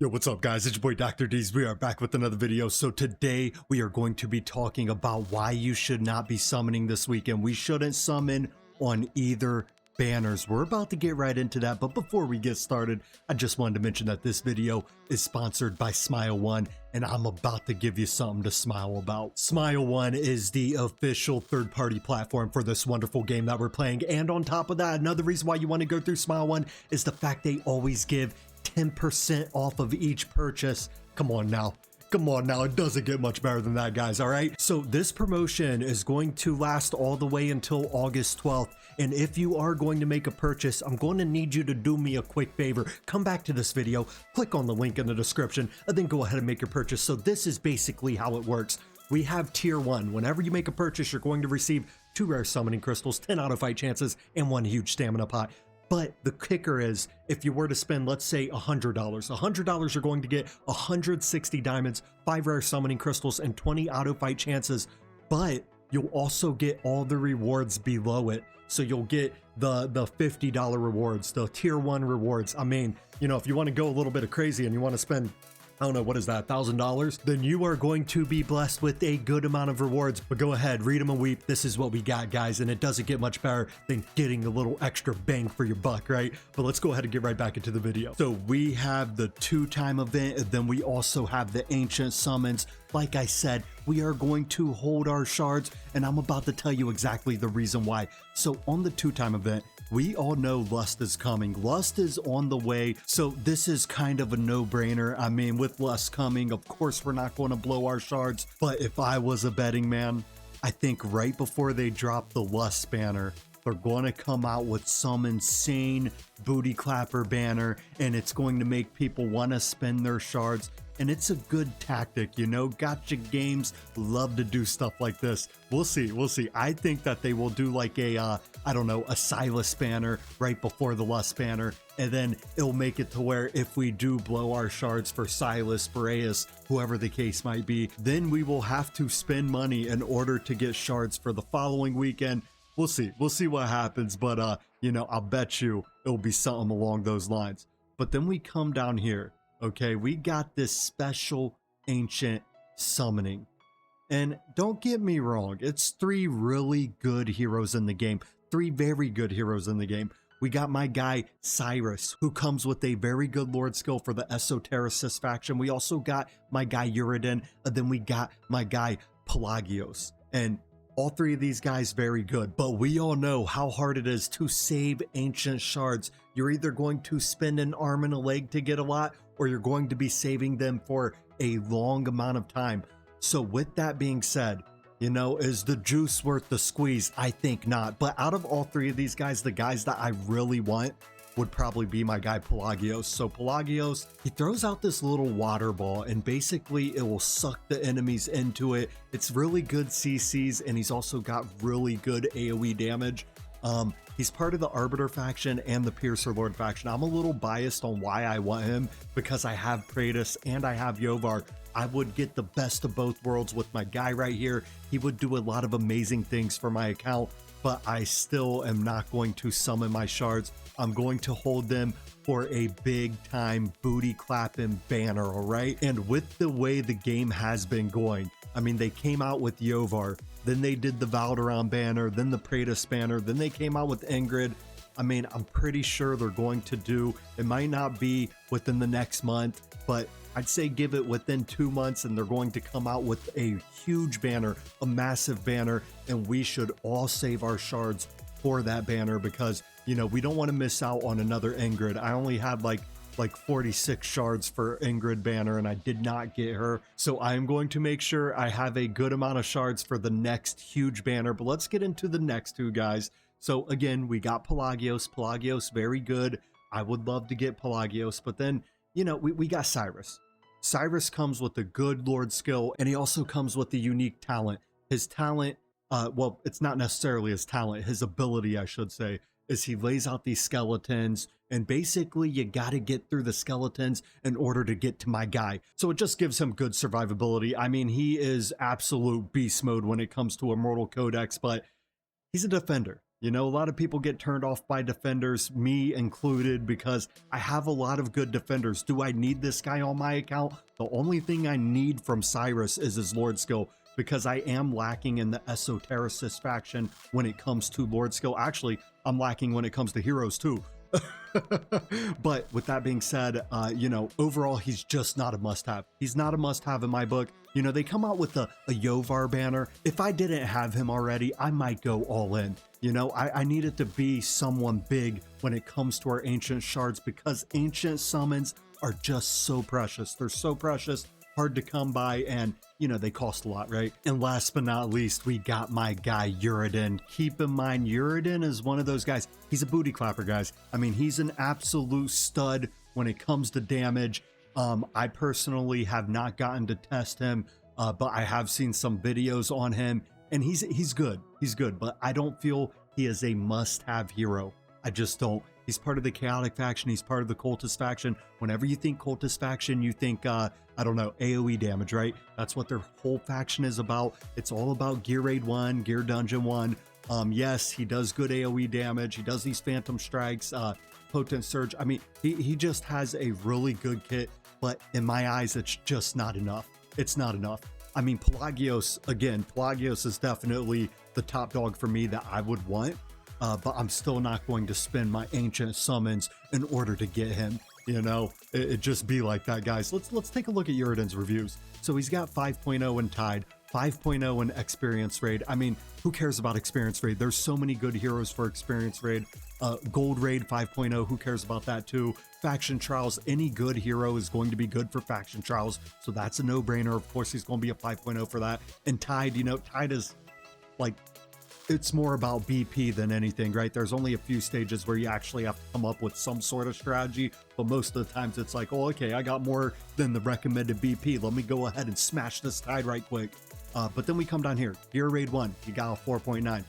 Yo, what's up guys? It's your boy Dr. D's. We are back with another video. So today we are going to be talking about why you should not be summoning this weekend. We shouldn't summon on either banners. We're about to get right into that, but before we get started, I just wanted to mention that this video is sponsored by Smile One, and I'm about to give you something to smile about. Smile One is the official third-party platform for this wonderful game that we're playing, and on top of that, another reason why you want to go through Smile One is the fact they always give 10% off of each purchase. Come on now, it doesn't get much better than that, guys. All right, so this promotion is going to last all the way until August 12th, and if you are going to make a purchase, I'm going to need you to do me a quick favor. Come back to this video, click on the link in the description, and then go ahead and make your purchase. So this is basically how it works. We have tier 1. Whenever you make a purchase, you're going to receive 2 rare summoning crystals, 10 auto fight chances, and 1 huge stamina pot. But the kicker is, if you were to spend, let's say, $100, you're going to get 160 diamonds, 5 rare summoning crystals, and 20 auto fight chances. But you'll also get all the rewards below it. So you'll get the $50 rewards, the tier 1 rewards. I mean, you know, if you want to go a little bit of crazy and you want to spend, I don't know, what is that, $1,000? Then you are going to be blessed with a good amount of rewards. But go ahead, read them and weep. This is what we got, guys, and it doesn't get much better than getting a little extra bang for your buck, right? But let's go ahead and get right back into the video. So we have the 2-time event, and then we also have the ancient summons. Like I said, we are going to hold our shards, and I'm about to tell you exactly the reason why. So on the 2-time event, we all know Lust is coming. Lust is on the way, so this is kind of a no-brainer. I mean, with Lust coming, of course we're not going to blow our shards, but if I was a betting man, I think right before they drop the Lust banner, they're going to come out with some insane booty clapper banner, and it's going to make people want to spend their shards. And it's a good tactic, you know. Gotcha games love to do stuff like this. We'll see. I think that they will do like a, I don't know, a Cyrus banner right before the Lust banner. And then it'll make it to where if we do blow our shards for Cyrus, Boreas, whoever the case might be, then we will have to spend money in order to get shards for the following weekend. We'll see what happens. But, you know, I'll bet you it'll be something along those lines. But then we come down here. Okay, we got this special ancient summoning. And don't get me wrong, it's 3 really good heroes in the game. 3 very good heroes in the game. We got my guy Cyrus, who comes with a very good Lord skill for the Esotericist faction. We also got my guy Uridin, and then we got my guy Pelagios. And all 3 of these guys very good, but we all know how hard it is to save ancient shards. You're either going to spend an arm and a leg to get a lot, or you're going to be saving them for a long amount of time. So with that being said, you know, is the juice worth the squeeze? I think not. But out of all 3 of these guys, the guys that I really want would probably be my guy Pelagios. So Pelagios, he throws out this little water ball, and basically it will suck the enemies into it. It's really good CCs, and he's also got really good AoE damage. He's part of the Arbiter faction and the Piercer Lord faction. I'm a little biased on why I want him, because I have Praetus and I have Yovar. I would get the best of both worlds with my guy right here. He would do a lot of amazing things for my account, but I still am not going to summon my shards. I'm going to hold them for a big time booty clapping banner, all right? And with the way the game has been going, I mean, they came out with Yovar, then they did the Valderon banner, then the Praetus banner, then they came out with Ingrid. I mean, I'm pretty sure they're going to do, it might not be within the next month, but I'd say give it within 2 months, and they're going to come out with a huge banner, a massive banner, and we should all save our shards for that banner, because, you know, we don't want to miss out on another Ingrid. I only had like 46 shards for Ingrid banner, and I did not get her. So I am going to make sure I have a good amount of shards for the next huge banner. But let's get into the next 2 guys. So again, we got Pelagios. Pelagios, very good. I would love to get Pelagios, but then, you know, we got Cyrus. Cyrus comes with a good Lord skill, and he also comes with a unique talent. His talent, well, it's not necessarily his talent, his ability, I should say, is he lays out these skeletons, and basically you got to get through the skeletons in order to get to my guy. So it just gives him good survivability. I mean, he is absolute beast mode when it comes to Immortal Codex, but he's a defender. You know, a lot of people get turned off by defenders, me included, because I have a lot of good defenders. Do I need this guy on my account? The only thing I need from Cyrus is his Lord skill, because I am lacking in the Esotericist faction when it comes to Lord skill. Actually, I'm lacking when it comes to heroes too. But with that being said, you know, overall, he's just not a must-have. He's not a must-have in my book. You know, they come out with a Yovar banner. If I didn't have him already, I might go all in. You know, I need it to be someone big when it comes to our ancient shards, because ancient summons are just so precious. They're so precious, hard to come by, and you know, they cost a lot, right? And last but not least, we got my guy Uridin. Keep in mind, Uridin is one of those guys. He's a booty clapper, guys. I mean, he's an absolute stud when it comes to damage. I personally have not gotten to test him, but I have seen some videos on him, and he's good. He's good, but I don't feel he is a must-have hero. I just don't. He's part of the Chaotic faction. He's part of the Cultist faction. Whenever you think Cultist faction, you think, I don't know, AoE damage, right? That's what their whole faction is about. It's all about Gear Raid 1, Gear Dungeon 1. Yes, he does good AoE damage. He does these Phantom Strikes, Potent Surge. I mean, he just has a really good kit, but in my eyes, it's just not enough. It's not enough. I mean, Pelagios, again, Pelagios is definitely the top dog for me that I would want. But I'm still not going to spend my ancient summons in order to get him. You know, it just be like that, guys. Let's take a look at Uridin's reviews. So he's got 5.0 in Tide, 5.0 in Experience Raid. I mean, who cares about Experience Raid? There's so many good heroes for Experience Raid. Gold Raid 5.0, who cares about that too? Faction Trials, any good hero is going to be good for Faction Trials. So that's a no-brainer. Of course, he's going to be a 5.0 for that. And Tide, you know, Tide is like, it's more about BP than anything, right? There's only a few stages where you actually have to come up with some sort of strategy, but most of the times it's like, oh, okay, I got more than the recommended BP. Let me go ahead and smash this Tide right quick. But then we come down here. Gear Raid 1, he got a 4.9.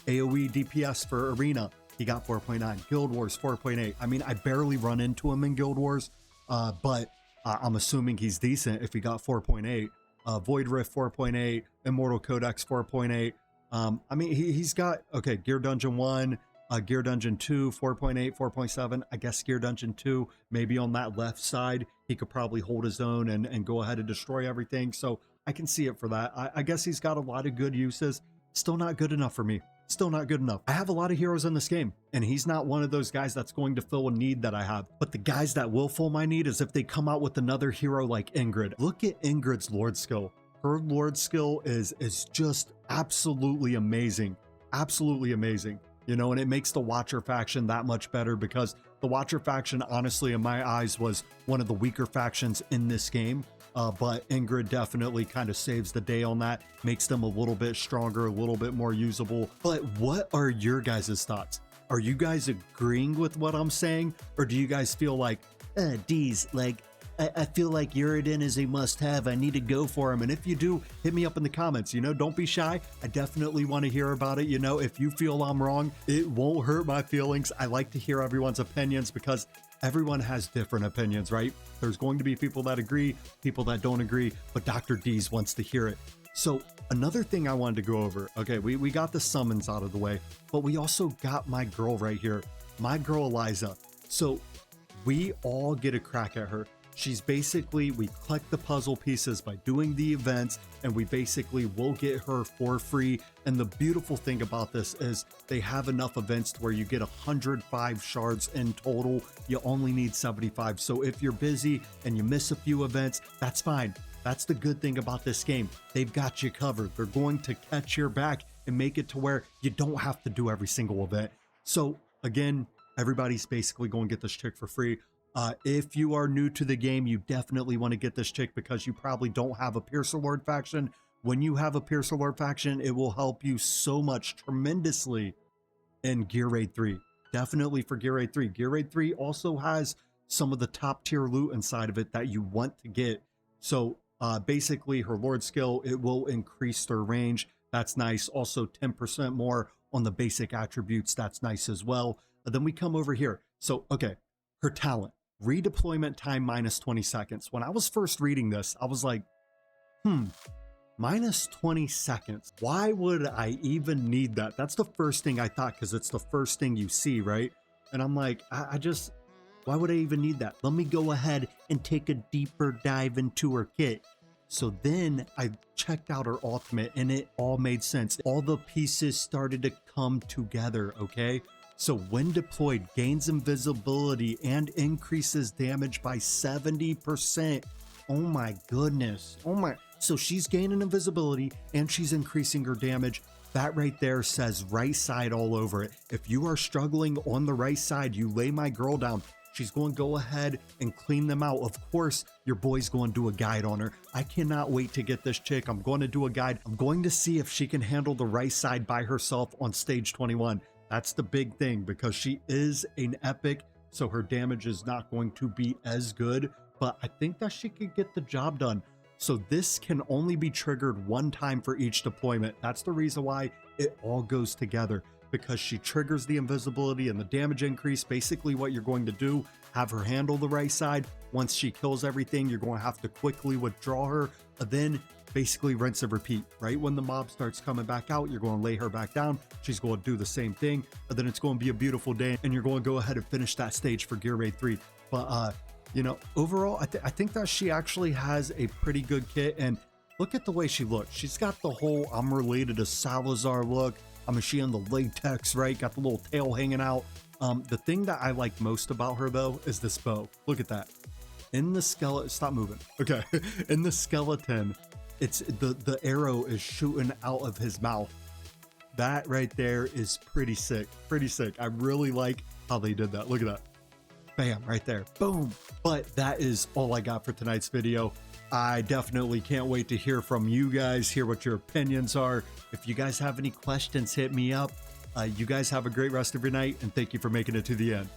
AoE DPS for Arena, he got 4.9. Guild Wars, 4.8. I mean, I barely run into him in Guild Wars, but I'm assuming he's decent if he got 4.8. Void Rift, 4.8. Immortal Codex, 4.8. I mean, he's got, okay, Gear Dungeon 1, Gear Dungeon 2, 4.8, 4.7. I guess Gear Dungeon 2, maybe on that left side, he could probably hold his own and go ahead and destroy everything. So I can see it for that. I guess he's got a lot of good uses. Still not good enough for me. Still not good enough. I have a lot of heroes in this game, and he's not one of those guys that's going to fill a need that I have. But the guys that will fill my need is if they come out with another hero like Ingrid. Look at Ingrid's Lord skill. Her Lord skill is just absolutely amazing. Absolutely amazing. You know, and it makes the Watcher faction that much better, because the Watcher faction, honestly, in my eyes, was one of the weaker factions in this game. But Ingrid definitely kind of saves the day on that, makes them a little bit stronger, a little bit more usable. But what are your guys' thoughts? Are you guys agreeing with what I'm saying? Or do you guys feel like, D's, like, I feel like Uridin is a must-have. I need to go for him. And if you do, hit me up in the comments. You know, don't be shy. I definitely want to hear about it. You know, if you feel I'm wrong, it won't hurt my feelings. I like to hear everyone's opinions, because everyone has different opinions, right? There's going to be people that agree, people that don't agree, but Dr. D's wants to hear it. So another thing I wanted to go over, okay, we got the summons out of the way, but we also got my girl right here, my girl Elza. So we all get a crack at her. She's basically, we collect the puzzle pieces by doing the events, and we basically will get her for free. And the beautiful thing about this is they have enough events to where you get 105 shards in total. You only need 75. So if you're busy and you miss a few events, that's fine. That's the good thing about this game. They've got you covered. They're going to catch your back and make it to where you don't have to do every single event. So again, everybody's basically going to get this chick for free. If you are new to the game, you definitely want to get this chick, because you probably don't have a Piercer Lord faction. When you have a Piercer Lord faction, it will help you so much, tremendously, in Gear Raid 3. Definitely for Gear Raid 3. Gear Raid 3 also has some of the top tier loot inside of it that you want to get. So basically, her Lord skill, it will increase their range. That's nice. Also 10% more on the basic attributes. That's nice as well. And then we come over here. So, okay, her talent. Redeployment time minus 20 seconds. When I was first reading this, I was like, minus 20 seconds. Why would I even need that? That's the first thing I thought, because it's the first thing you see, right? And I'm like, I just, why would I even need that? Let me go ahead and take a deeper dive into her kit. So then I checked out her ultimate and it all made sense. All the pieces started to come together, okay? So when deployed, gains invisibility and increases damage by 70%. Oh my goodness. Oh my. So she's gaining invisibility and she's increasing her damage. That right there says right side all over it. If you are struggling on the right side, you lay my girl down. She's going to go ahead and clean them out. Of course, your boy's going to do a guide on her. I cannot wait to get this chick. I'm going to do a guide. I'm going to see if she can handle the right side by herself on stage 21. That's the big thing, because she is an epic, so her damage is not going to be as good, but I think that she could get the job done. So this can only be triggered one time for each deployment. That's the reason why it all goes together, because she triggers the invisibility and the damage increase. Basically what you're going to do, have her handle the right side. Once she kills everything, you're going to have to quickly withdraw her, and then basically rinse and repeat. Right when the mob starts coming back out, you're going to lay her back down. She's going to do the same thing, and then it's going to be a beautiful day, and you're going to go ahead and finish that stage for Gear Raid 3. But you know, overall, I think that she actually has a pretty good kit, and look at the way she looks. She's got the whole I'm related to Salazar look. I mean, she in the latex, right? Got the little tail hanging out. The thing that I like most about her, though, is this bow. Look at that. In the skeleton, stop moving. Okay. In the skeleton, it's the arrow is shooting out of his mouth. That right there is pretty sick. Pretty sick. I really like how they did that. Look at that. Bam, right there. Boom. But that is all I got for tonight's video. I definitely can't wait to hear from you guys, hear what your opinions are. If you guys have any questions, hit me up. You guys have a great rest of your night, and thank you for making it to the end.